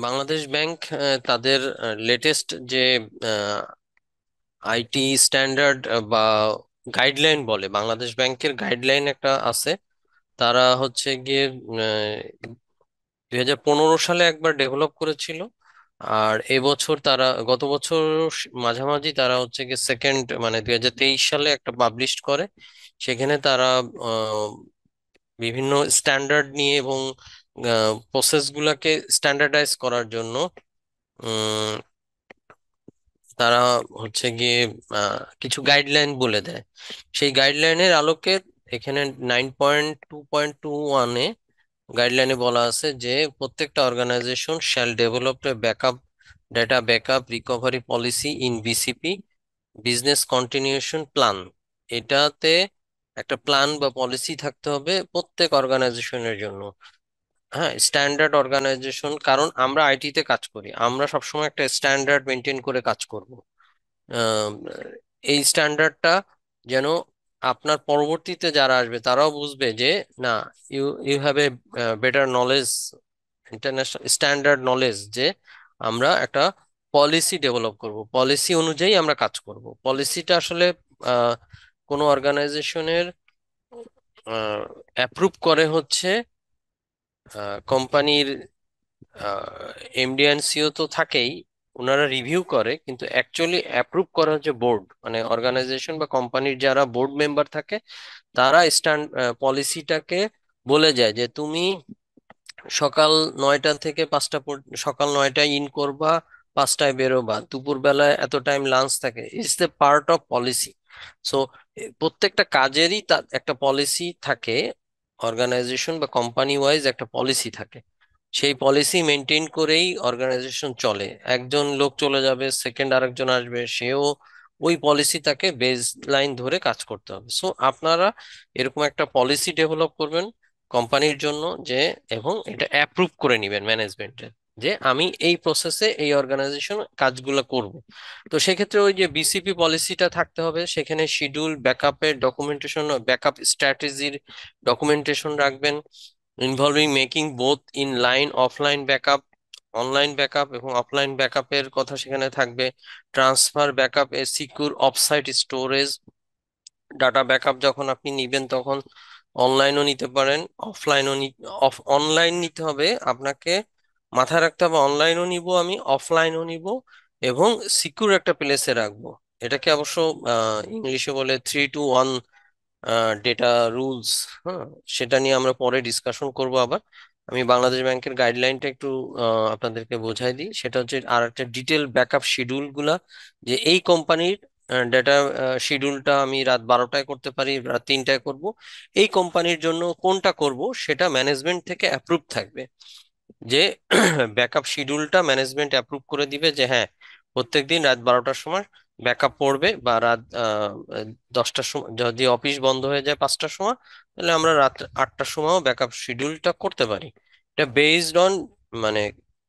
Bangladesh bank তাদের latest যে IT standard বা গাইডলাইন বলে, বাংলাদেশ ব্যাংকের গাইডলাইন একটা আছে। তারা হচ্ছে গিয়ে 2015 সালে একবার ডেভেলপ করেছিল। আর এবছর তারা গত বছর মাঝামাঝি তারা হচ্ছে গিয়ে সেকেন্ড, মানে 2023 সালে একটা পাবলিশ করে। সেখানে তারা আহ, বিভিন্ন স্ট্যান্ডার্ড নিয়ে এবং প্রসেস গুলাকে স্ট্যান্ডার্ডাইজ করার জন্য তারা হচ্ছে গিয়ে কিছু গাইডলাইন বলে দেয়। সেই গাইডলাইনের আলোকে এখানে 9.2.21-এ গাইডলাইনে বলা আছে যে প্রত্যেকটা organisation shall develop a backup data backup recovery policy in BCP business continuation plan. এটাতে একটা প্ল্যান বা পলিসি থাকতে হবে প্রত্যেক অর্গানাইজেশনের জন্য। হ্যাঁ, স্ট্যান্ডার্ড অর্গানাইজেশন, কারণ আমরা আইটি তে কাজ করি, আমরা সবসময় একটা স্ট্যান্ডার্ড মেনটেন করে কাজ করব। আহ, এই স্ট্যান্ডার্ডটা যেন আপনার পরবর্তীতে যারা আসবে তারাও বুঝবে যে না, you you have a better knowledge, international standard knowledge, যে আমরা একটা পলিসি ডেভেলপ করব, পলিসি অনুযায়ী আমরা কাজ করব। পলিসিটা আসলে আহ, কোনো অর্গানাইজেশনের অ্যাপ্রুভ করে হচ্ছে কোম্পানির এমডি এন্ড সিও তো থাকেই, ওনারা রিভিউ করে, কিন্তু অ্যাকচুয়ালি অ্যাপ্রুভ করা হচ্ছে বোর্ড, মানে অর্গানাইজেশন বা কোম্পানির যারা বোর্ড মেম্বার থাকে তারা স্ট্যান্ড পলিসিটাকে বলে যায় যে তুমি সকাল 9টা থেকে 5টা, সকাল 9টায় ইন করবা, 5টায় বেরোবা, দুপুর বেলায় এত টাইম লাঞ্চ থাকে, it's the part of policy. So প্রত্যেকটা কাজেরই তার একটা পলিসি থাকে, অর্গানাইজেশন বা কোম্পানি ওয়াইজ একটা পলিসি থাকে। সেই পলিসি মেনটেন করেই অর্গানাইজেশন চলে। একজন লোক চলে যাবে, সেকেন্ড আরেকজন আসবে, সেও ওই পলিসি তাকে বেস লাইন ধরে কাজ করতে হবে। সো আপনারা এরকম একটা পলিসি ডেভেলপ করবেন কোম্পানির জন্য, যে এবং এটা অ্যাপ্রুভ করে নিবেন ম্যানেজমেন্টের, যে আমি এই প্রসেসে এই অর্গানাইজেশন কাজগুলো করব। তো সেক্ষেত্রে ওই যে বিসিপি পলিসিটা থাকতে হবে, সেখানে শিডিউল ব্যাকআপের ডকুমেন্টেশন, ব্যাকআপ স্ট্র্যাটেজির ডকুমেন্টেশন রাখবেন, involving making both in line offline backup, online backup এবং অফলাইন ব্যাকআপের কথা সেখানে থাকবে। ট্রান্সফার ব্যাকআপ এ secure offsite storage, data backup যখন আপনি নিবেন তখন অনলাইনও নিতে পারেন, অফলাইনও অফ অনলাইন নিতে হবে আপনাকে, মাথায় রাখতে হবে অনলাইনও নিব আমি, অফলাইনও নিব, এবং সিকিউর একটা প্লেসে রাখবো। এটাকে অবশ্য ইংলিশে বলে 3-to-1 ডেটা রুলস। হ্যাঁ, সেটা নিয়ে আমরা পরে ডিসকাশন করব আবার। আমি বাংলাদেশ ব্যাংকের গাইডলাইনটা একটু আপনাদেরকে বোঝাই দিই। সেটা হচ্ছে আর একটা ডিটেল ব্যাকআপ শিডিউল গুলা, যে এই কোম্পানির ডেটা শিডিউলটা আমি রাত 12টায় করতে পারি, রাত 3টায় করব, এই কোম্পানির জন্য কোনটা করব সেটা ম্যানেজমেন্ট থেকে অ্যাপ্রুভ থাকবে। যে ব্যাকআপ শিডিউলটা ম্যানেজমেন্ট অ্যাপ্রুভ করে দিবে যে হ্যাঁ, প্রত্যেকদিন রাত 12টার সময় ব্যাকআপ পড়বে, বা রাত 10টার সময়, যদি অফিস বন্ধ হয়ে যায় 5টার সময়, তাহলে আমরা রাত 8টার সময়ও ব্যাকআপ শিডিউলটা করতে পারি। এটা বেসড অন, মানে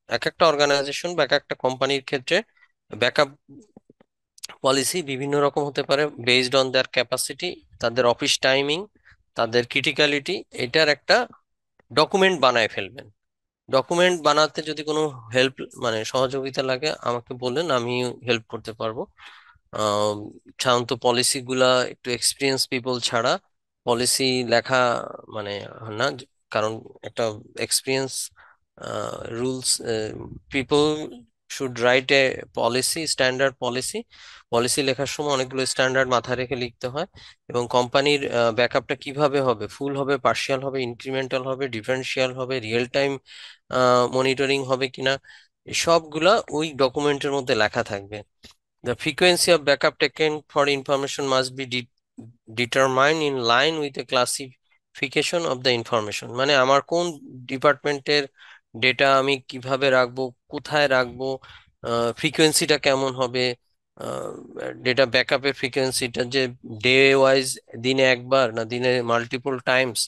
এক একটা অর্গানাইজেশন বা এক একটা কোম্পানির ক্ষেত্রে ব্যাকআপ পলিসি বিভিন্ন রকম হতে পারে, বেসড অন দেয়ার ক্যাপাসিটি, তাদের অফিস টাইমিং, তাদের ক্রিটিক্যালিটি। এটার একটা ডকুমেন্ট বানায় ফেলবেন। ডকুমেন্ট বানাতে যদি কোনো হেল্প, মানে সহযোগিতা লাগে আমাকে বলেন, আমি হেল্প করতে পারবো। আহ, সাধারণত পলিসি গুলা একটু এক্সপিরিয়েন্স পিপল ছাড়া পলিসি লেখা মানে হয় না, কারণ একটা experience rules people should write a policy, standard policy. Policy লেখার সময় অনেকগুলো স্ট্যান্ডার্ড মাথায় রেখে লিখতে হয়। এবং কোম্পানির ব্যাকআপটা কিভাবে হবে, ফুল হবে, পার্শিয়াল হবে, ইনক্রিমেন্টাল হবে, ডিফারেন্সিয়াল হবে, রিয়েল টাইম মনিটরিং হবে কিনা, সবগুলা ওই ডকুমেন্টের মধ্যে লেখা থাকবে। The frequency of backup taken for information must be determined in line with the classification of the information। মানে আমার কোন ডিপার্টমেন্টের ডেটা আমি কিভাবে রাখবো, কোথায় রাখবো, ফ্রিকোয়েন্সিটা কেমন হবে, ডেটা ব্যাকআপের ফ্রিকোয়েন্সিটা যে ডে ওয়াইজ, দিনে একবার না দিনে মাল্টিপল টাইমস,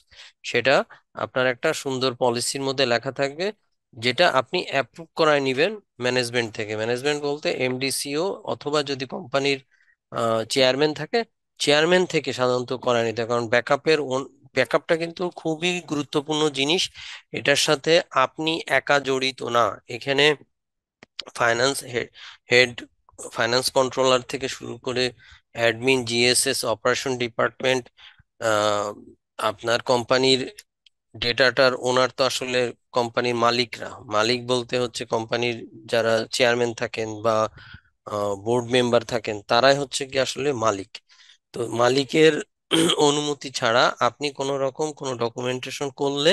সেটা আপনার একটা সুন্দর পলিসির মধ্যে লেখা থাকবে, যেটা আপনি অ্যাপ্রুভ করায় নিবেন ম্যানেজমেন্ট থেকে। ম্যানেজমেন্ট বলতে এমডিসিও, অথবা যদি কোম্পানির চেয়ারম্যান থাকে, চেয়ারম্যান থেকে সাধারণত করায় নিতে হয়। কারণ ব্যাকআপের ব্যাকআপটা কিন্তু খুবই গুরুত্বপূর্ণ জিনিস। এটার সাথে আপনি একা জড়িত না এখানে। ফাইন্যান্স হেড, ফাইন্যান্স কন্ট্রোলার থেকে শুরু করে অ্যাডমিন, জিএসএস, অপারেশন ডিপার্টমেন্ট, আপনার কোম্পানির ডেটাটার ওনার তো আসলে কোম্পানির মালিকরা। মালিক বলতে হচ্ছে কোম্পানির যারা চেয়ারম্যান থাকেন বা বোর্ড মেম্বার থাকেন, তারাই হচ্ছে কি আসলে মালিক। তো মালিকের অনুমতি ছাড়া আপনি কোনো রকম কোনো ডকুমেন্টেশন করলে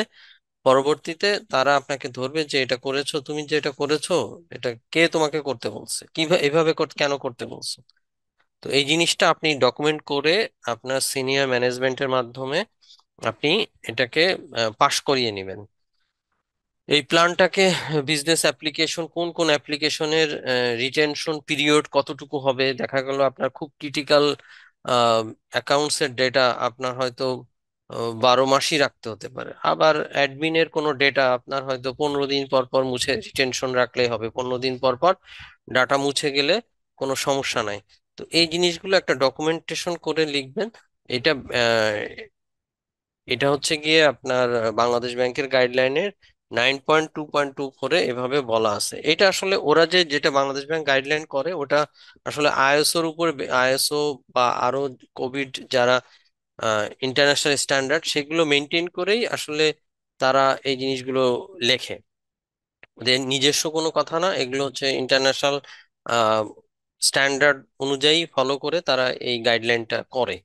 পরবর্তীতে তারা আপনাকে ধরবে যে এটা করেছো, তুমি যে এটা করেছো, এটা কে তোমাকে করতে বলছে, কিভাবে এভাবে কেন করতে বলছো। তো এই জিনিসটা আপনি ডকুমেন্ট করে আপনার সিনিয়র ম্যানেজমেন্টের মাধ্যমে আপনি এটাকে পাশ করিয়ে নেবেন। এই প্ল্যানটাকে বিজনেস অ্যাপ্লিকেশন, কোন কোন অ্যাপ্লিকেশনের রিটেনশন পিরিয়ড কতটুকু হবে, দেখা গেল আপনার খুব ক্রিটিক্যাল অ্যাকাউন্টস এর ডেটা আপনার হয়তো 12 মাসই রাখতে হতে পারে। আবার অ্যাডমিনের কোনো ডেটা আপনার হয়তো 15 দিন পর পর মুছে রিটেনশন রাখলেই হবে, 15 দিন পর পর ডাটা মুছে গেলে কোনো সমস্যা নাই। তো এই জিনিসগুলো একটা ডকুমেন্টেশন করে লিখবেন। এটা এটা হচ্ছে গিয়ে আপনার বাংলাদেশ ব্যাংকের গাইডলাইনের 9.2.2 করে এভাবে বলা আছে। এটা আসলে ওরা যে যেটা বাংলাদেশ ব্যাংক গাইডলাইন করে ওটা আসলে আইএসওর উপর, আইএসও বা আরো কোভিড যারা ইন্টারন্যাশনাল স্ট্যান্ডার্ড সেগুলো মেনটেন করেই আসলে তারা এই জিনিসগুলো লেখে। ওদের নিজস্ব কোনো কথা না, এগুলো হচ্ছে ইন্টারন্যাশনাল স্ট্যান্ডার্ড অনুযায়ী ফলো করে তারা এই গাইডলাইনটা করে।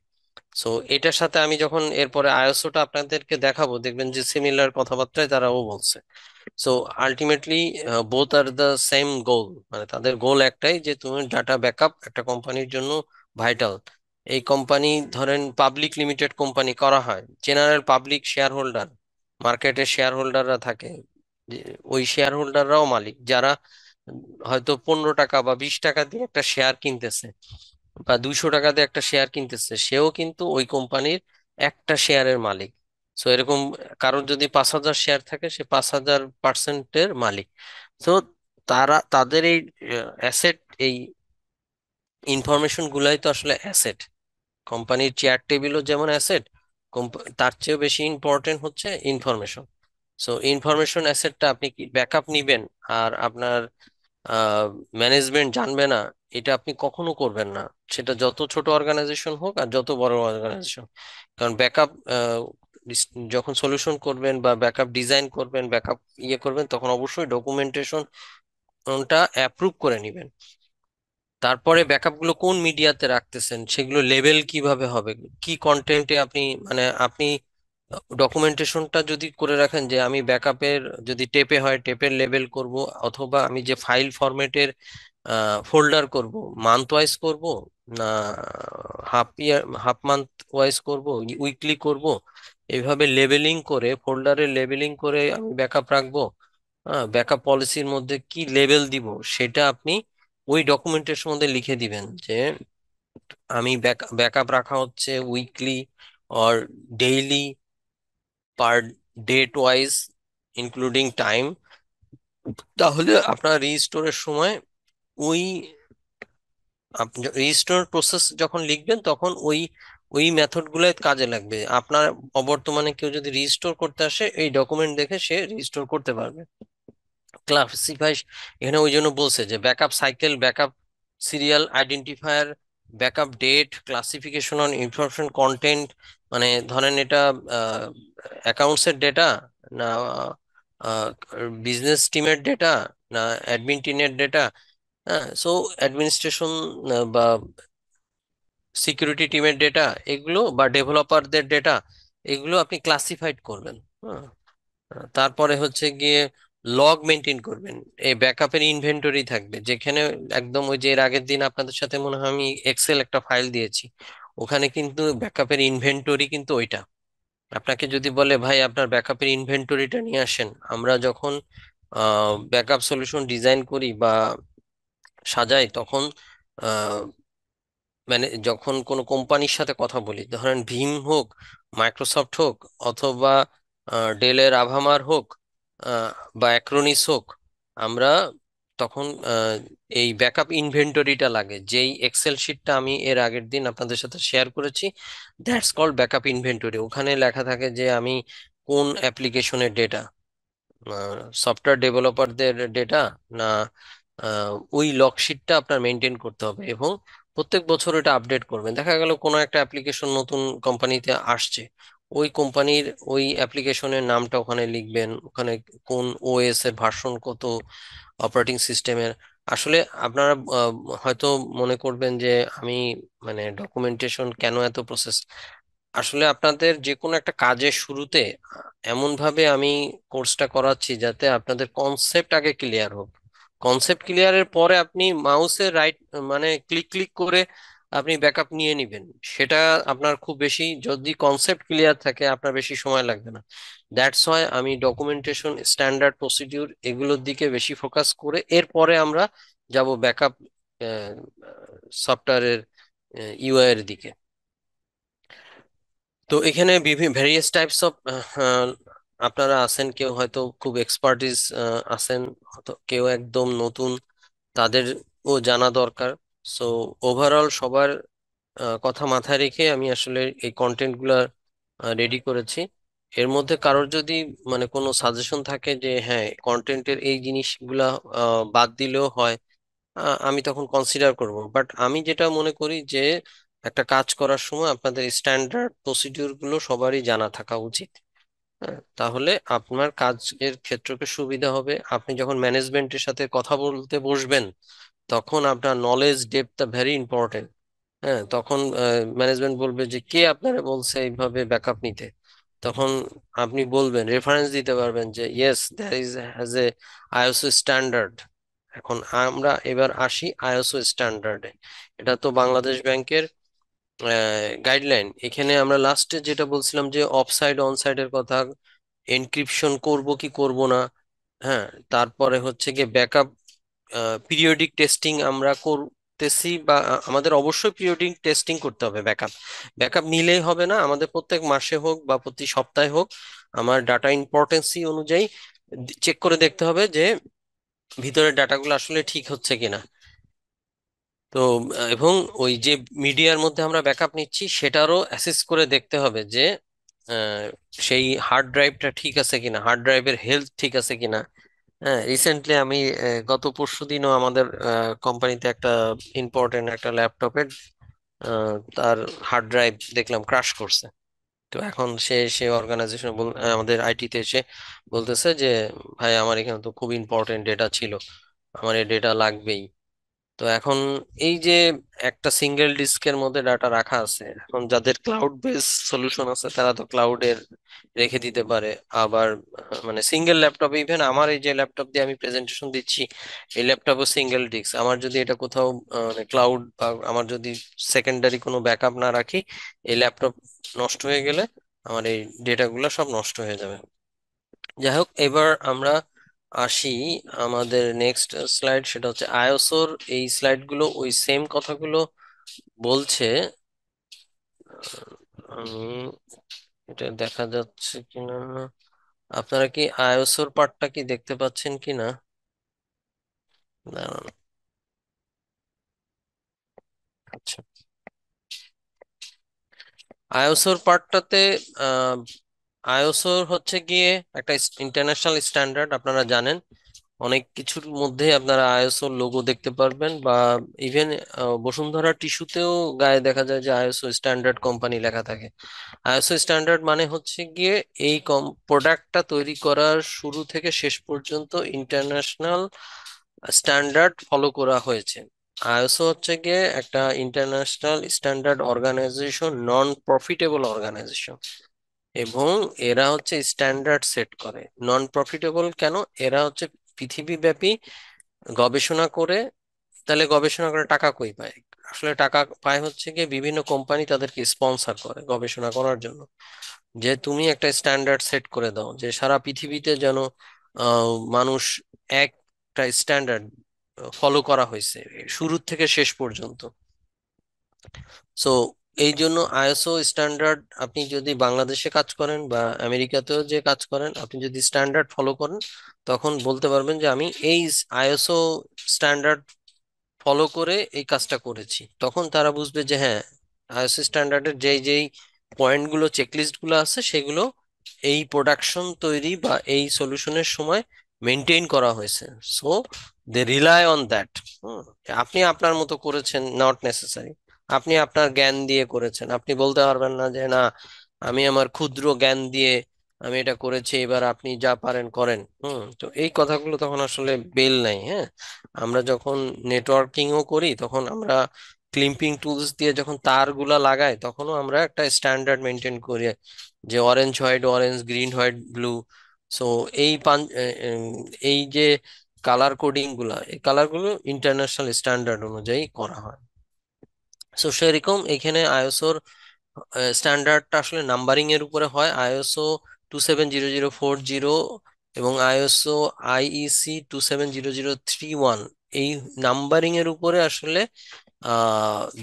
সো এটার সাথে আমি যখন এরপরে আইএসওটা আপনাদেরকে দেখাবো, দেখবেন যে সিমিলার কথাবার্তায় তারাও বলছে। So ultimately both are the same goal, মানে তাদের গোল একটাই যে তুমি ডাটা ব্যাকআপ একটা কোম্পানির জন্য ভাইটাল। এই কোম্পানি ধরেন পাবলিক লিমিটেড কোম্পানি করা হয়, জেনারেল পাবলিক শেয়ার হোল্ডার, মার্কেটের শেয়ার হোল্ডাররা থাকে, যে ওই শেয়ার হোল্ডাররাও মালিক, যারা হয়তো 15 টাকা বা 20 টাকা দিয়ে একটা শেয়ার কিনতেছে বা 200 টাকা দিয়ে একটা শেয়ার কিনতেছে, সেও কিন্তু ওই কোম্পানির একটা শেয়ারের মালিক। সো এরকম কারোর যদি 5,000 শেয়ার থাকে, সে 5,000%-এর মালিক। তো তারা তাদের এই অ্যাসেট, এই ইনফরমেশন গুলাই তো আসলে অ্যাসেট। কোম্পানির চেয়ার টেবিলও যেমন অ্যাসেট, তার চেয়েও বেশি ইম্পর্টেন্ট হচ্ছে ইনফরমেশন। সো ইনফরমেশন অ্যাসেটটা আপনি কি ব্যাকআপ নিবেন আর আপনার ম্যানেজমেন্ট জানবে না, এটা আপনি কখনো করবেন না। সেটা যত ছোট অর্গানাইজেশন হোক আর যত বড় অর্গানাইজেশন। কারণ ব্যাকআপ যখন সলিউশন করবেন বা ব্যাকআপ ডিজাইন করবেন, ব্যাকআপ করবেন, তখন অবশ্যই ডকুমেন্টেশনটা অ্যাপ্রুভ করে নেবেন। তারপরে ব্যাকআপ গুলো কোন মিডিয়াতে রাখতেছেন, সেগুলো লেবেল কিভাবে হবে, কি কন্টেন্টে আপনি, মানে আপনি ডকুমেন্টেশনটা যদি করে রাখেন যে আমি ব্যাকআপের, যদি টেপে হয় টেপের লেবেল করব, অথবা আমি যে ফাইল ফরম্যাটের ফোল্ডার করব, মান্থ ওয়াইজ করব না হাফ মান্থ ওয়াইজ করব, উইকলি করব, এইভাবে লেবেলিং করে, ফোল্ডারে লেবেলিং করে আমি ব্যাকআপ রাখবো। ব্যাকআপ পলিসির মধ্যে কি লেবেল দিব সেটা আপনি ওই ডকুমেন্টের মধ্যে লিখে দিবেন যে আমি ব্যাকআপ রাখা হচ্ছে weekly or daily, per date wise, including time. তাহলে আপনার রিস্টোরের সময় ওই রিস্টোর প্রসেস যখন লিখবেন তখন ওই ওই মেথড গুলোই কাজে লাগবে। আপনার অবর্তমানে কেউ যদি রিস্টোর করতে আসে, এই ডকুমেন্ট দেখে সে রিস্টোর করতে পারবে। ক্লাসিফাই, এখানে ওই জন্য বলছে যে backup cycle, backup serial identifier, backup date, classification on information content. মানে ধরেন এটা অ্যাকাউন্টস এর ডেটা না, বিজনেস টিমের ডেটা না, অ্যাডমিন টিমের ডেটা। হ্যাঁ, সো অ্যাডমিনিস্ট্রেশন বা সিকিউরিটি টিমের ডেটা, এগুলো বা ডেভেলপারদের ডেটা, এগুলো আপনি ক্লাসিফাইড করবেন। হ্যাঁ, তারপরে হচ্ছে গিয়ে লগ মেনটেন করবেন। এই ব্যাকআপের ইনভেন্টরি থাকবে, যেখানে একদম ওই যে এর আগের দিন আপনাদের সাথে মনে হয় আমি এক্সেল একটা ফাইল দিয়েছি, ওখানে কিন্তু ব্যাকআপের ইনভেন্টরি কিন্তু ওইটা। আপনাকে যদি বলে ভাই আপনার ব্যাকআপের ইনভেন্টরিটা নিয়ে আসেন, আমরা যখন ব্যাকআপ সলিউশন ডিজাইন করি বা সাজাই, তখন মানে যখন কোনো কোম্পানির সাথে কথা বলি, ধরেন ভীম হোক, মাইক্রোসফট হোক, অথবা ডেলের আভামার হোক, আহ, বা অ্যাক্রোনিস হোক, আমরা তখন এই ব্যাকআপ ইনভেন্টরিটা লাগে, যেই এক্সেল শিটটা আমি এর আগের দিন আপনাদের সাথে শেয়ার করেছি। That's called backup inventory. ওখানে লেখা থাকে যে আমি কোন অ্যাপ্লিকেশনের ডেটা, সফটওয়্যার ডেভেলপারদের ডেটা, না ওই লগ শিটটা আপনার মেনটেন করতে হবে, এবং প্রত্যেক বছর এটা আপডেট করবেন। দেখা গেল কোনো একটা অ্যাপ্লিকেশন নতুন কোম্পানিতে আসছে, ওই কোম্পানির ওই অ্যাপ্লিকেশনের নামটা ওখানে লিখবেন, ওখানে কোন ওএস এর ভার্সন কত, অপারেটিং সিস্টেমের। আসলে আপনারা হয়তো মনে করবেন যে আমি মানে ডকুমেন্টেশন কেন এত প্রসেস। আসলে আপনাদের যে কোনো একটা কাজের শুরুতে এমন ভাবে আমি কোর্সটা করাচ্ছি যাতে আপনাদের কনসেপ্ট আগে ক্লিয়ার হোক। কনসেপ্ট ক্লিয়ারের পরে আপনি মাউসে রাইট মানে ক্লিক ক্লিক করে আপনি ব্যাকআপ নিয়ে নিবেন। সেটা আপনার খুব বেশি, যদি কনসেপ্ট ক্লিয়ার থাকে আপনার বেশি সময় লাগবে না। দ্যাটস ওয়াই আমি ডকুমেন্টেশন, স্ট্যান্ডার্ড প্রসিডিউর এগুলোর দিকে বেশি ফোকাস করে এরপরে আমরা যাব ব্যাকআপ সফটওয়্যারের ইউআই এর দিকে। তো এখানে বিভিন্ন ভ্যারিয়াস টাইপস অফ আপনারা আছেন, কেউ হয়তো খুব এক্সপার্টিস আছেন, হয়তো কেউ একদম নতুন, তাদেরও জানা দরকার। সো ওভারঅল সবার কথা মাথায় রেখে আমি আসলে এই কন্টেন্ট গুলা রেডি করেছি। এর মধ্যে কারোর যদি মানে কোনো সাজেশন থাকে যে হ্যাঁ কন্টেন্টের এই জিনিসগুলা বাদ দিলেও হয়, আমি তখন কনসিডার করব। বাট আমি যেটা মনে করি যে একটা কাজ করার সময় আপনাদের স্ট্যান্ডার্ড প্রসিডিউর গুলো সবারই জানা থাকা উচিত। হ্যাঁ, তাহলে আপনার কাজের ক্ষেত্রকে সুবিধা হবে। আপনি যখন ম্যানেজমেন্টের সাথে কথা বলতে বসবেন তখন আপনার নলেজ ডেপথটা ভেরি ইম্পর্টেন্ট। হ্যাঁ, তখন ম্যানেজমেন্ট বলবে যে কে আপনারা বলছে এইভাবে ব্যাকআপ নিতে, তখন আপনি বলবেন, রেফারেন্স দিতে পারবেন যে yes there is has a ISO standard. এখন আমরা এবার আসি আইএসও স্ট্যান্ডার্ডে। এটা তো বাংলাদেশ ব্যাংকের গাইডলাইন। এখানে আমরা লাস্টে যেটা বলছিলাম যে অফ সাইড অন সাইডের কথা, এনক্রিপশন করব কি করব না, হ্যাঁ, তারপরে হচ্ছে গিয়ে ব্যাকআপ পিরিয়ডিক টেস্টিং আমরা করতেছি, বা আমাদের অবশ্যই পিরিয়ডিক টেস্টিং করতে হবে। ব্যাকআপ ব্যাকআপ নিলেই হবে না, আমাদের প্রত্যেক মাসে হোক বা প্রতি সপ্তাহে হোক আমার ডাটা ইম্পর্টেন্সি অনুযায়ী চেক করে দেখতে হবে যে ভিতরের ডাটাগুলো আসলে ঠিক হচ্ছে কিনা। তো এবং ওই যে মিডিয়ার মধ্যে আমরা ব্যাকআপ নিচ্ছি সেটারও অ্যাসেস করে দেখতে হবে যে আহ, সেই হার্ড ড্রাইভটা ঠিক আছে কিনা, হার্ড ড্রাইভের হেলথ ঠিক আছে কিনা। হ্যাঁ, রিসেন্টলি আমি গত পরশুদিনও আমাদের কোম্পানিতে একটা ইম্পর্টেন্ট একটা ল্যাপটপের তার হার্ড ড্রাইভ দেখলাম ক্রাশ করছে। তো এখন সে সে অর্গানাইজেশন আমাদের আইটিতে এসে বলতেছে যে ভাই আমার এখানে তো খুব ইম্পর্টেন্ট ডেটা ছিল, আমার এই ডেটা লাগবেই। তো এখন এই যে একটা সিঙ্গেল ডিস্কের মধ্যে ডাটা রাখা আছে, এখন যাদের ক্লাউড বেস সলিউশন আছে তারা তো ক্লাউডের রেখে দিতে পারে। আবার মানে সিঙ্গেল ল্যাপটপ, ইভেন আমার এই যে ল্যাপটপ দিয়ে আমি প্রেজেন্টেশন দিচ্ছি, এই ল্যাপটপও সিঙ্গেল ডিস্ক। আমার যদি এটা কোথাও মানে ক্লাউড বা আমার যদি সেকেন্ডারি কোনো ব্যাকআপ না রাখি, এই ল্যাপটপ নষ্ট হয়ে গেলে আমার এই ডেটাগুলো সব নষ্ট হয়ে যাবে। যাই হোক, এবার আমরা আসি আমাদের নেক্সট স্লাইড, সেটা হচ্ছে আইওসোর। এই স্লাইড গুলো ওই সেম কথাগুলো বলছে। আমি এটা দেখা যাচ্ছে কিনা, আপনারা কি আইওসোর পার্টটা কি দেখতে পাচ্ছেন কিনা? দাঁড়ান। আচ্ছা, আইওসোর পার্টটাতে আইওসোর হচ্ছে গিয়ে একটা ইন্টারন্যাশনাল স্ট্যান্ডার্ড, আপনারা জানেন। অনেক কিছুর মধ্যে আপনারা আইএসও লোগো দেখতে পারবেন, বা ইভেন বসুন্ধরা টিস্যুতেও গায়ে দেখা যায় যে আইএসও স্ট্যান্ডার্ড কোম্পানি লেখা থাকে। আইএসও স্ট্যান্ডার্ড মানে হচ্ছে গিয়ে এই প্রোডাক্টটা তৈরি করার শুরু থেকে শেষ পর্যন্ত ইন্টারন্যাশনাল স্ট্যান্ডার্ড ফলো করা হয়েছে। আইএসও হচ্ছে গিয়ে একটা international standard organisation, non profitable organisation, এবং এরা হচ্ছে স্ট্যান্ডার্ড সেট করে। নন প্রফিটেবল কেন? এরা হচ্ছে পৃথিবীব্যাপী গবেষণা করে, তাহলে গবেষণা করে টাকা কই পায়? আসলে টাকা পায় হচ্ছে গিয়ে বিভিন্ন কোম্পানি তাদেরকে স্পন্সর করে গবেষণা করার জন্য, যে তুমি একটা স্ট্যান্ডার্ড সেট করে দাও যে সারা পৃথিবীতে যেন মানুষ একটা স্ট্যান্ডার্ড ফলো করা হয়েছে শুরু থেকে শেষ পর্যন্ত। সো এই জন্য আইএসও স্ট্যান্ডার্ড, আপনি যদি বাংলাদেশে কাজ করেন বা আমেরিকাতেও যে কাজ করেন, আপনি যদি স্ট্যান্ডার্ড ফলো করেন, তখন বলতে পারবেন যে আমি এই আইএসও স্ট্যান্ডার্ড ফলো করে এই কাজটা করেছি। তখন তারা বুঝবে যে হ্যাঁ, আইএসও স্ট্যান্ডার্ডের যেই যেই পয়েন্টগুলো, চেকলিস্ট গুলো আছে, সেগুলো এই প্রোডাকশন তৈরি বা এই সলিউশনের সময় মেনটেন করা হয়েছে। So they rely on that. আপনি আপনার মতো করেছেন, নট নেসেসারি। আপনি আপনার জ্ঞান দিয়ে করেছেন, আপনি বলতে পারবেন না যে না, আমি আমার ক্ষুদ্র জ্ঞান দিয়ে আমি এটা করেছি, এবার আপনি যা পারেন করেন। তো এই কথাগুলো তখন আসলে বেল নাই। হ্যাঁ, আমরা যখন নেটওয়ার্কিংও করি, তখন আমরা ক্লিম্পিং টুলস দিয়ে যখন তারগুলা লাগাই, তখনও আমরা একটা স্ট্যান্ডার্ড মেনটেন করি, যে orange white orange, green white blue. So এই এই যে কালার কোডিং গুলা, এই কালার গুলো ইন্টারন্যাশনাল স্ট্যান্ডার্ড অনুযায়ী করা হয়। সো সেরকম এখানে আইএসওর স্ট্যান্ডার্ডটা আসলে নাম্বারিং এর উপরে হয়। আইএসও 270040 এবং আইএসও IEC 270031, এই নাম্বারিং এর উপরে আসলে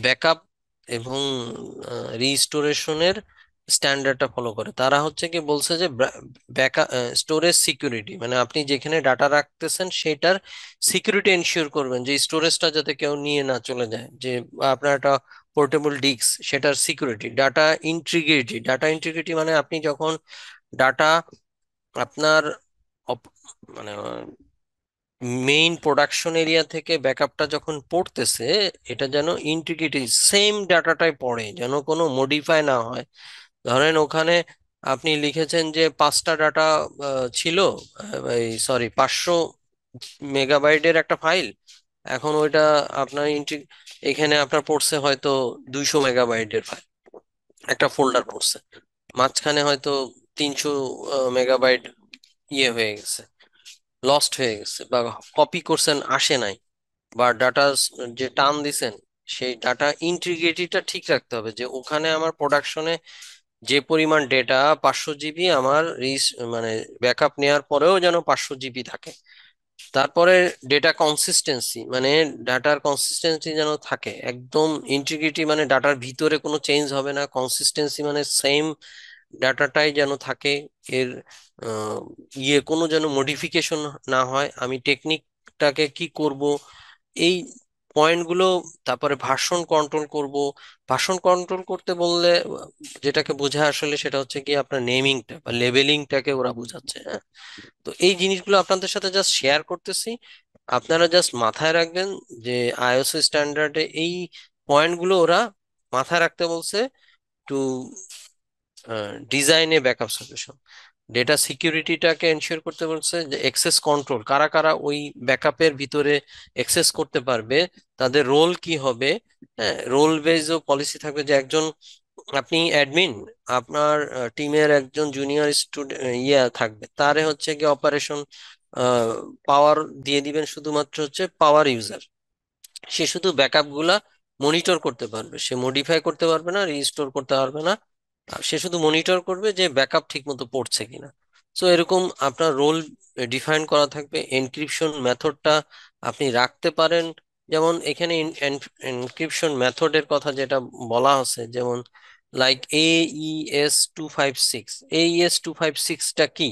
ব্যাকআপ এবং রিস্টোরেশনের স্ট্যান্ডার্ডটা ফলো করে। তারা হচ্ছে কি বলছে যে ব্যাকআপ স্টোরেজ সিকিউরিটি, মানে আপনি যেখানে ডাটা রাখতেছেন সেটার সিকিউরিটি এনশিওর করবেন, যে স্টোরেজটা যাতে কেউ নিয়ে না চলে যায়, যে আপনার একটা পোর্টেবল ডিস্ক, সেটার security. Data integrity, data integrity মানে আপনি যখন ডাটা আপনার অপ- মানে মেইন প্রোডাকশন এরিয়া থেকে ব্যাকআপটা যখন পড়তেছে, এটা যেন ইন্টিগ্রিটি সেম ডাটাটাই পড়ে, যেন কোনো মডিফাই না হয়। ধরেন ওখানে আপনি লিখেছেন যে 5টা ডাটা ছিল, এই সরি 500 মেগাবাইটের একটা ফাইল। এখন ওইটা আপনার এখানে আপনার পড়ছে হয়তো 200 মেগাবাইটের ফাইল, একটা ফোল্ডার পড়ছে, মাঝখানে হয়তো 300 মেগাবাইট ইয়ে হয়ে গেছে, লস্ট হয়ে গেছে, বা কপি করছেন আসে নাই, বা ডাটা যে টার্ম দিছেন, সেই ডাটা ইন্টিগ্রিটিটা ঠিক রাখতে হবে, যে ওখানে আমার প্রোডাকশনে যে পরিমাণ ডেটা 500 জিবি, আমার মানে ব্যাকআপ নেওয়ার পরেও যেন 500 জিবি থাকে। তারপরে ডেটা কনসিস্টেন্সি, মানে ডাটার কনসিস্টেন্সি যেন থাকে একদম। ইন্টিগ্রিটি মানে ডাটার ভিতরে কোনো চেঞ্জ হবে না, কনসিস্টেন্সি মানে সেম ডাটাটাই যেন থাকে। এর আহ, কোনো যেন মডিফিকেশন না হয়। আমি টেকনিকটাকে কি করব, এই পয়েন্টগুলো। তারপরে ভার্সন কন্ট্রোল করব। ভার্সন কন্ট্রোল করতে বললে যেটাকে বোঝায় আসলে, সেটা হচ্ছে কি আপনার নেমিংটা বা লেবেলিংটাকে ওরা বোঝাচ্ছে। হ্যাঁ, তো এই জিনিসগুলো আপনাদের সাথে জাস্ট শেয়ার করতেছি। আপনারা জাস্ট মাথায় রাখবেন যে আইএসও স্ট্যান্ডার্ডে এই পয়েন্টগুলো ওরা মাথায় রাখতে বলছে, টু ডিজাইন এ ব্যাকআপ সলিউশন। ডেটা সিকিউরিটিটাকে এনশিওর করতে বলছে, যে এক্সেস কন্ট্রোল, কারা কারা ওই ব্যাকআপের ভিতরে এক্সেস করতে পারবে, তাদের রোল কি হবে। হ্যাঁ, রোল বেজও পলিসি থাকবে, যে একজন, আপনি অ্যাডমিন, আপনার টিমের একজন জুনিয়র স্টুডেন্ট থাকবে, তারে হচ্ছে কি অপারেশন পাওয়ার দিয়ে দিবেন, শুধুমাত্র হচ্ছে পাওয়ার ইউজার। সে শুধু ব্যাকআপ গুলা মনিটর করতে পারবে, সে মডিফাই করতে পারবে না, রিস্টোর করতে পারবে না। সে শুধু মনিটর করবে যে ব্যাকআপ ঠিক মতো পড়ছে কিনা। সো এরকম আপনার রোল ডিফাইন করা থাকবে। এনক্রিপশন মেথডটা আপনি রাখতে পারেন, যেমন এখানে এনক্রিপশন মেথডের কথা যেটা বলা আছে, যেমন লাইক AES 256। AES 256টা কি?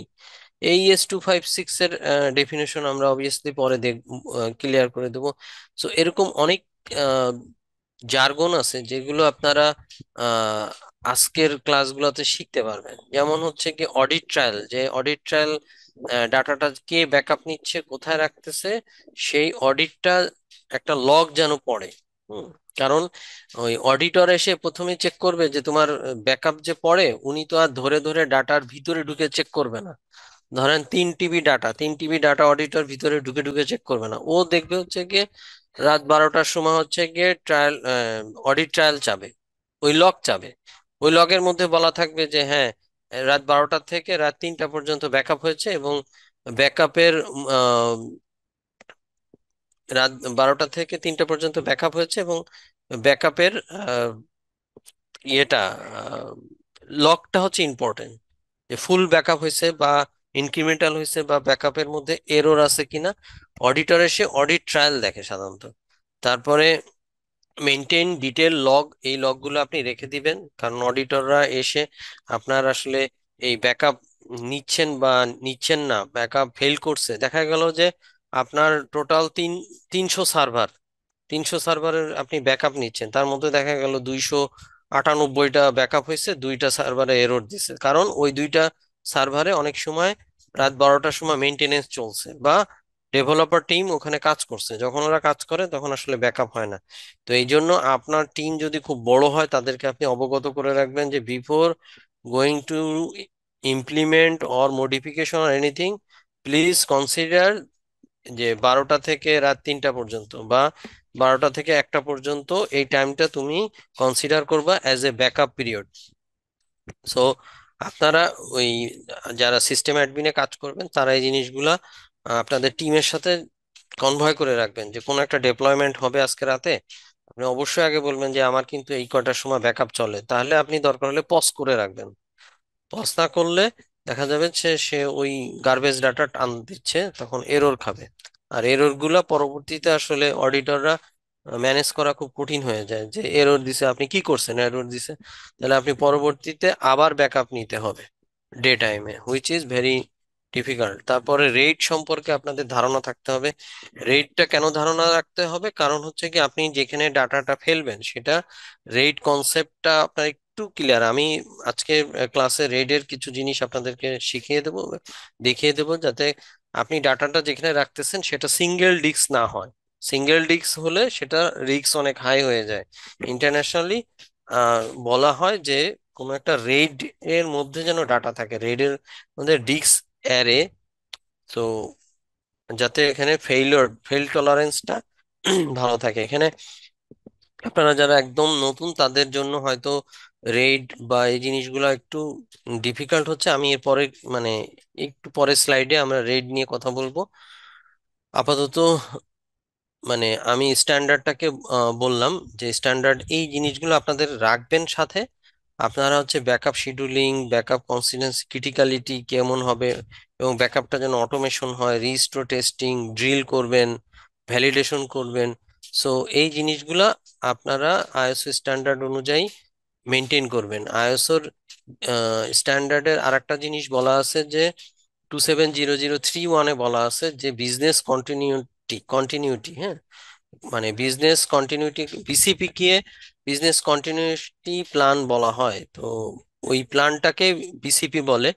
AES 256 এর ডেফিনেশন আমরা অবভিয়াসলি পরে ক্লিয়ার করে দেবো। সো এরকম অনেক জার্গন আছে যেগুলো আপনারা আহ, আজকের ক্লাসগুলোতে শিখতে পারবেন। যেমন হচ্ছে কি অডিট ট্রায়াল, যে অডিট ট্রায়াল ডাটাটা কে ব্যাকআপ নিচ্ছে, কোথায় রাখতেছে, সেই অডিটটা একটা লগ যেন পড়ে। হুম, কারণ ওই অডিটর এসে প্রথমে চেক করবে যে তোমার ব্যাকআপ যে পড়ে, উনি তো আর ধরে ধরে ডাটার ভিতরে ঢুকে চেক করবে না। ধরেন 3 টিবি ডাটা অডিটর ভিতরে ঢুকে ঢুকে চেক করবে না, ও দেখবে হচ্ছে গিয়ে রাত 12টার সময় হচ্ছে গিয়ে ট্রায়াল, অডিট ট্রায়াল চাবে, ওই লগ চাবে। ওই লগের মধ্যে বলা থাকবে যে হ্যাঁ, রাত 12টা থেকে রাত 3টা পর্যন্ত ব্যাকআপ হয়েছে, এবং ব্যাকআপের রাত 12টা থেকে 3টা পর্যন্ত ব্যাকআপ হয়েছে, এবং ব্যাকআপের ইয়েটা লগটা হচ্ছে ইম্পর্টেন্ট, যে ফুল ব্যাকআপ হয়েছে বা ইনক্রিমেন্টাল হয়েছে বা ব্যাকআপের মধ্যে এরর আছে কিনা। অডিটর এসে অডিট ট্রায়াল দেখে সাধারণত। তারপরে মেনটেন ডিটেল লগ, এই লগগুলো আপনি রেখে দিবেন, কারণ অডিটররা এসে আপনার আসলে এই ব্যাকআপ নিচ্ছেন বা নিচ্ছেন না, ব্যাকআপ ফেল করছে, দেখা গেল যে আপনার টোটাল 300 সার্ভার, 300 সার্ভারের আপনি ব্যাকআপ নিচ্ছেন, তার মধ্যে দেখা গেল 298টা ব্যাকআপ হয়েছে, 2টা সার্ভারে এরর দিছে, কারণ ওই 2টা সার্ভারে অনেক সময় রাত 12টার সময় মেনটেনেন্স চলছে বা ডেভেলপার টিম ওখানে কাজ করছে, যখন ওরা কাজ করে তখন আসলে ব্যাকআপ হয় না। তো এই জন্য আপনার টিম যদি খুব বড় হয়, তাদেরকে আপনি অবগত করে রাখবেন যে before going to implement or modification or anything, please consider যে 12টা থেকে রাত 3টা পর্যন্ত বা 12টা থেকে 1টা পর্যন্ত এই টাইমটা তুমি কনসিডার করবা as a backup period. So আপনারা ওই যারা সিস্টেম অ্যাডমিনে কাজ করবেন তারা এই জিনিসগুলা আপনাদের টিমের সাথে কনভয় করে রাখবেন, যে কোনো একটা ডেপ্লয়মেন্ট হবে আজকে রাতে, আপনি অবশ্যই আগে বলবেন যে আমার কিন্তু এই কয়টার সময় ব্যাকআপ চলে, তাহলে আপনি দরকার হলে পজ করে রাখবেন। পজ না করলে দেখা যাবে যে সে ওই গার্বেজ ডাটা টান দিচ্ছে, তখন এরর খাবে। আর এরর গুলা পরবর্তীতে আসলে অডিটররা ম্যানেজ করা খুব কঠিন হয়ে যায়, যে এরর দিছে আপনি কি করছেন, এরর দিছে, তাহলে আপনি পরবর্তীতে আবার ব্যাকআপ নিতে হবে ডে টাইমে, হুইচ ইজ ভেরি ডিফিকাল্ট। তারপরে রেট সম্পর্কে আপনাদের ধারণা থাকতে হবে। রেটটা কেন ধারণা রাখতে হবে, কারণ হচ্ছে কি আপনি যেখানে ডাটাটা ফেলবেন সেটা রেট কনসেপ্টটা আপনার একটু ক্লিয়ার। আমি আজকে ক্লাসে রেডের কিছু জিনিস আপনাদেরকে শিখিয়ে দেবো, দেখিয়ে দেবো, যাতে আপনি ডাটাটা যেখানে রাখতেছেন সেটা সিঙ্গেল ডিস্ক না হয়। সিঙ্গেল ডিস্ক হলে সেটা রিস্ক অনেক হাই হয়ে যায়। ইন্টারন্যাশনালি বলা হয় যে কোনো একটা রেড এর মধ্যে যেন ডাটা থাকে, রেড এর মধ্যে ডিস্ক অ্যারে, তো যাতে এখানে ফেল টলারেন্সটা ভালো থাকে। এখানে আপনারা যারা একদম নতুন তাদের জন্য হয়তো রেড বা এই জিনিসগুলো একটু ডিফিকাল্ট হচ্ছে, আমি এরপরে মানে একটু পরের স্লাইডে আমরা রেড নিয়ে কথা বলবো। আপাতত আমি স্ট্যান্ডার্ডটাকে বললাম, যে স্ট্যান্ডার্ড এই জিনিসগুলো আপনাদের রাখবেন সাথে। আপনারা হচ্ছে backup scheduling, backup consistency, criticality কেমন হবে, এবং ব্যাকআপটা যেন অটোমেশন হয়, রিস্টোর টেস্টিং, ড্রিল করবেন, ভ্যালিডেশন করবেন। সো এই জিনিসগুলা আপনারা আইএসও স্ট্যান্ডার্ড অনুযায়ী মেনটেন করবেন। আইএসওর স্ট্যান্ডার্ডের আরেকটা জিনিস বলা আছে যে 27003 বলা আছে যে বিজনেস কন্টিনিউটি, হ্যাঁ, মানে বিজনেস কন্টিনিউটি, বিসিপি কে বিজনেস কন্টিনিউটি প্ল্যান বলা হয়। তো ওই প্ল্যানটাকে বিসিপি বলে।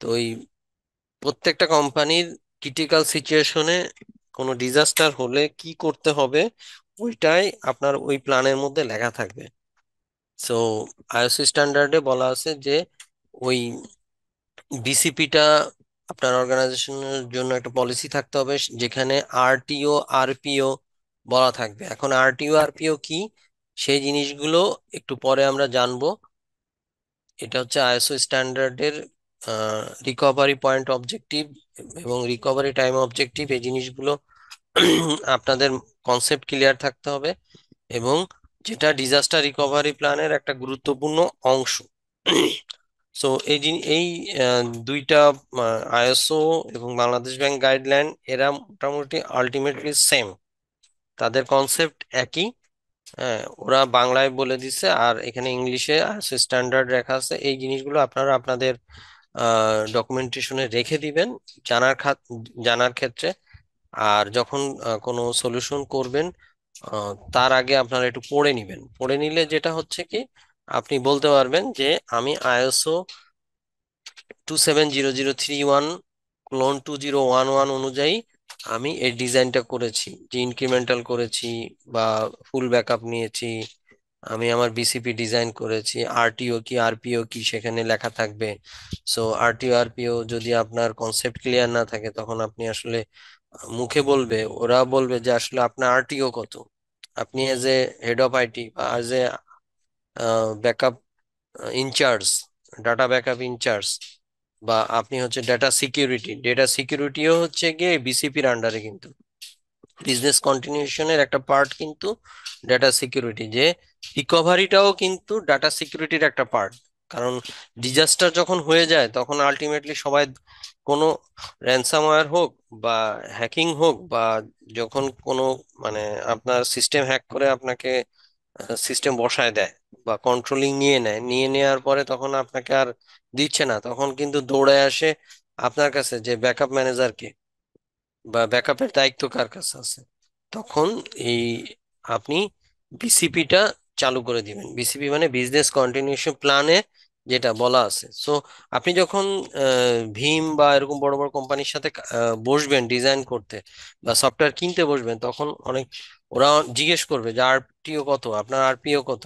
তো ওই প্রত্যেকটা কোম্পানির ক্রিটিক্যাল সিচুয়েশনে কোনো ডিজাস্টার হলে কি করতে হবে, ওইটাই আপনার ওই প্ল্যানের মধ্যে লেখা থাকবে। সো আইওসি স্ট্যান্ডার্ডে বলা আছে যে ওই বিসিপিটা আপনার অর্গানাইজেশনের জন্য একটা পলিসি থাকতে হবে, যেখানে আরটিও আরপিও বলা থাকবে। এখন আরটিও আরপিও কি, সেই জিনিসগুলো একটু পরে আমরা জানবো। এটা হচ্ছে আইএসও স্ট্যান্ডার্ডের রিকভারি পয়েন্ট অবজেক্টিভ এবং রিকভারি টাইম অবজেক্টিভ, এই জিনিসগুলো আপনাদের কনসেপ্ট ক্লিয়ার থাকতে হবে, এবং যেটা ডিজাস্টার রিকভারি প্ল্যানের একটা গুরুত্বপূর্ণ অংশ। সো এই দুইটা আইএসও এবং বাংলাদেশ ব্যাংক গাইডলাইন, এরা মোটামুটি আলটিমেটলি সেম, তাদের কনসেপ্ট একই। হ্যাঁ, ওরা বাংলায় বলে দিছে আর এখানে ইংলিশে আইএসও স্ট্যান্ডার্ড রেখা আছে। এই জিনিসগুলো আপনারা আপনাদের ডকুমেন্টেশনে রেখে দিবেন জানার ক্ষেত্রে। আর যখন কোনো সলিউশন করবেন তার আগে আপনারা একটু পড়ে নিবেন। পড়ে নিলে যেটা হচ্ছে কি, আপনি বলতে পারবেন যে আমি আইএসও 27003 ক্লোন 2011 অনুযায়ী আমি এই ডিজাইনটা করেছি, যে ইনক্রিমেন্টাল করেছি বা ফুল ব্যাকআপ নিয়েছি, আমি আমার বিসিপি ডিজাইন করেছি, আরটিও কি আরপিও কি সেখানে লেখা থাকবে। সো আরটিও আরপিও যদি আপনার কনসেপ্ট ক্লিয়ার না থাকে, তখন আপনি আসলে মুখে বলবে, ওরা বলবে যে আসলে আপনার আরটিও কত, আপনি as a head of IT বা as a backup incharge, data backup incharge, বা আপনি হচ্ছে ডেটা সিকিউরিটিও হচ্ছে গিয়ে বিসিপির আন্ডারে, কিন্তু বিজনেস কন্টিনিউশনের একটা পার্ট কিন্তু ডাটা সিকিউরিটি, যে রিকভারিটাও কিন্তু ডাটা সিকিউরিটির একটা পার্ট। কারণ ডিজাস্টার যখন হয়ে যায় তখন আলটিমেটলি সবাই, কোনো র্যানসামওয়্যার হোক বা হ্যাকিং হোক, বা যখন কোনো আপনার সিস্টেম হ্যাক করে আপনাকে সিস্টেম বসায় দেয় বা কন্ট্রোলিং নিয়ে নেয়, নিয়ে নেওয়ার পরে তখন আপনাকে আর দিচ্ছে না, তখন কিন্তু দৌড়ে আসে আপনার কাছে যে ব্যাকআপ ম্যানেজার কে বা ব্যাকআপের দায়িত্ব কার কাছে আছে। তখন এই আপনি বিসিপিটা চালু করে দিবেন। বিসিপি মানে বিজনেস কন্টিনিউশন প্ল্যানে যেটা বলা আছে। সো আপনি যখন ভীম বা এরকম বড় বড় কোম্পানির সাথে বসবেন ডিজাইন করতে বা সফটওয়্যার কিনতে বসবেন, তখন অনেক ওরা জিজ্ঞেস করবে যে আরটিও কত, আপনার আরপিও কত।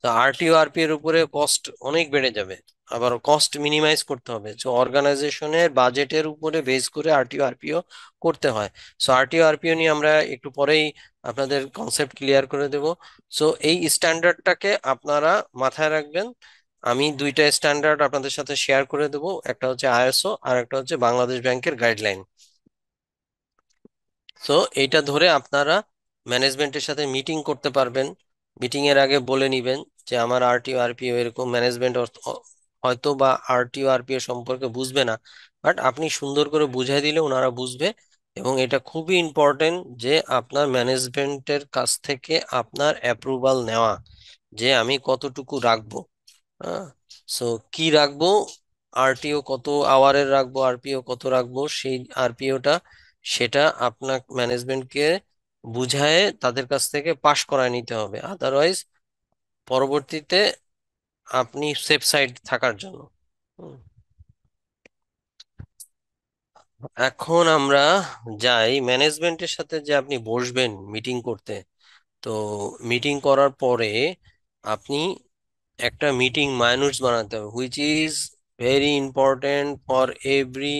তো আরটিও আরপি এর উপরে কস্ট অনেক বেড়ে যাবে, আবার কস্ট মিনিমাইজ করতে হবে। তো অর্গানাইজেশনের বাজেটের উপরে বেস করে আরটিও আরপিও করতে হয়। সো আরটিও আরপিও নিয়ে আমরা একটু পরেই আপনাদের কনসেপ্ট ক্লিয়ার করে দেব। সো এই স্ট্যান্ডার্ডটাকে আপনারা মাথায় রাখবেন। আমি দুইটা স্ট্যান্ডার্ড আপনাদের সাথে শেয়ার করে দেব, একটা হচ্ছে আইএসও আর একটা হচ্ছে বাংলাদেশ ব্যাংকের গাইডলাইন। সো এইটা ধরে আপনারা ম্যানেজমেন্টের সাথে মিটিং করতে পারবেন। মিটিং এর আগে বলে নিবেন যে আমার আরটিও আরপিও এরকম, ম্যানেজমেন্ট হয়তো বা আরটিও আরপিও সম্পর্কে বুঝবে না, বাট আপনি সুন্দর করে বুঝাই দিলে ওনারা বুঝবে। এবং এটা খুবই ইম্পর্টেন্ট যে আপনার ম্যানেজমেন্টের কাছ থেকে আপনার অ্যাপ্রুভাল নেওয়া যে আমি কতটুকু রাখবো। হ্যাঁ। সো কি রাখবো, আরটিও কত আওয়ারের রাখবো, আরপিও কত রাখবো, সেই আরপিওটা সেটা আপনার ম্যানেজমেন্টকে বুঝায়ে তাদের কাছ থেকে পাশ করায় নিতে হবে, আদারওয়াইজ পরবর্তীতে আপনি সেফ সাইড থাকার জন্য। হুম। এখন আমরা যাই ম্যানেজমেন্টের সাথে যে আপনি বসবেন মিটিং করতে। তো মিটিং করার পরে আপনি একটা মিটিং মাইনুটস বানাতে হবে, which is very important for every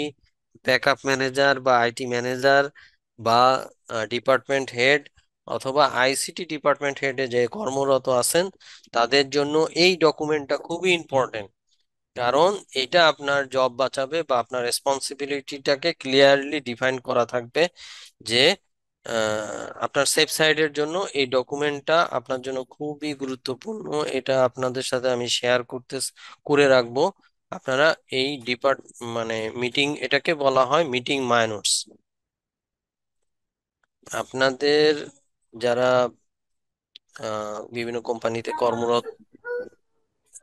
backup manager বা আইটি ম্যানেজার বা ডিপার্টমেন্ট হেড অথবা আইসিটি ডিপার্টমেন্ট হেডে যে কর্মরত আছেন, তাদের জন্য এই ডকুমেন্টটা খুবই ইম্পর্টেন্ট। কারণ এটা আপনার জব বাঁচাবে বা আপনার রেসপন্সিবিলিটিটাকে ক্লিয়ারলি ডিফাইন করা থাকবে যে আপনার সেফ সাইডের জন্য এই ডকুমেন্টটা আপনার জন্য খুবই গুরুত্বপূর্ণ। এটা আপনাদের সাথে আমি শেয়ার করে রাখবো। আপনারা এই মানে মিটিং, এটাকে বলা হয় মিটিং মাইনটস। আপনাদের যারা বিভিন্ন কোম্পানিতে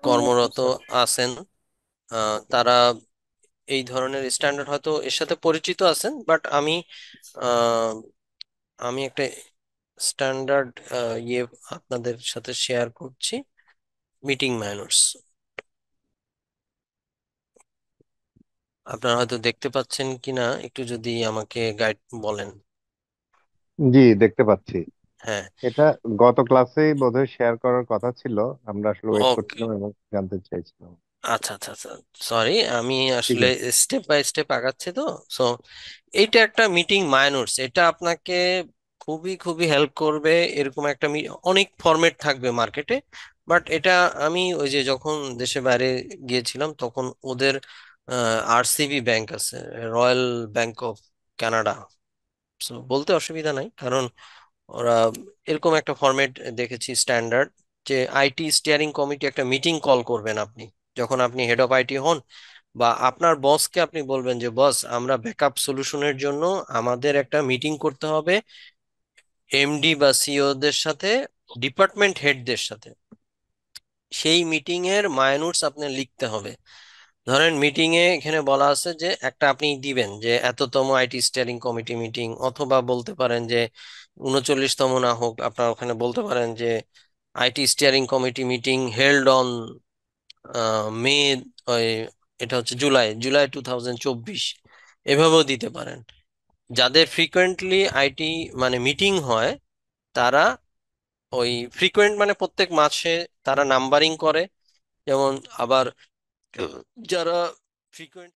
কর্মরত আছেন, তারা এই ধরনের স্ট্যান্ডার্ড হয়তো এর সাথে পরিচিত আছেন, বাট আহ, আমি একটা স্ট্যান্ডার্ড ইয়ে আপনাদের সাথে শেয়ার করছি, মিটিং ম্যানার্স। আপনারা হয়তো দেখতে পাচ্ছেন কিনা একটু যদি আমাকে গাইড বলেন। জি, দেখতে পাচ্ছি। হ্যাঁ। এটা গত ক্লাসেই বোধহয় শেয়ার করার কথা ছিল। আমরা আসলে ওয়েট ওকে। করছিলাম এবং জানতে চাইছিলাম। আচ্ছা আচ্ছা আচ্ছা, সরি, আমি ঠিক আসলে আছে। স্টেপ বাই স্টেপ আগাচ্ছি তো। সো এইটা একটা মিটিং মাইনটস, এটা আপনাকে খুবই খুবই হেল্প করবে। এরকম একটা অনেক ফরম্যাট থাকবে মার্কেটে, বাট এটা আমি ওই যে যখন দেশে বাইরে গিয়েছিলাম তখন ওদের আরসিবি ব্যাংক আছে, royal bank of Canada. So বলতে অসুবিধা নাই, কারণ ওরা এরকম একটা ফরম্যাট দেখেছি স্ট্যান্ডার্ড, যে আইটি স্টিয়ারিং কমিটি একটা মিটিং কল করবেন আপনি যখন আপনি হেড অফ আইটি হন, বা আপনার বসকে আপনি বলবেন যে বস আমরা ব্যাকআপ সলিউশনের জন্য আমাদের একটা মিটিং করতে হবে এমডি বা সিইও দের সাথে, ডিপার্টমেন্ট হেডদের সাথে। সেই মিটিং এর মাইনুটস আপনি লিখতে হবে। ধরেন মিটিং এ এখানে বলা আছে যে একটা আপনি দিবেন যে এততম আইটি স্টিয়ারিং কমিটি মিটিং, অথবা বলতে পারেন যে 39তম না হোক, আপনার ওখানে বলতে পারেন যে IT steering committee meeting held on May, ওই এটা হচ্ছে জুলাই জুলাই 2024, এভাবেও দিতে পারেন। যাদের ফ্রিকোয়েন্টলি আইটি মানে মিটিং হয়, তারা ওই ফ্রিকোয়েন্ট মানে প্রত্যেক মাসে তারা নাম্বারিং করে, যেমন। আবার যারা ফ্রিকোয়েন্ট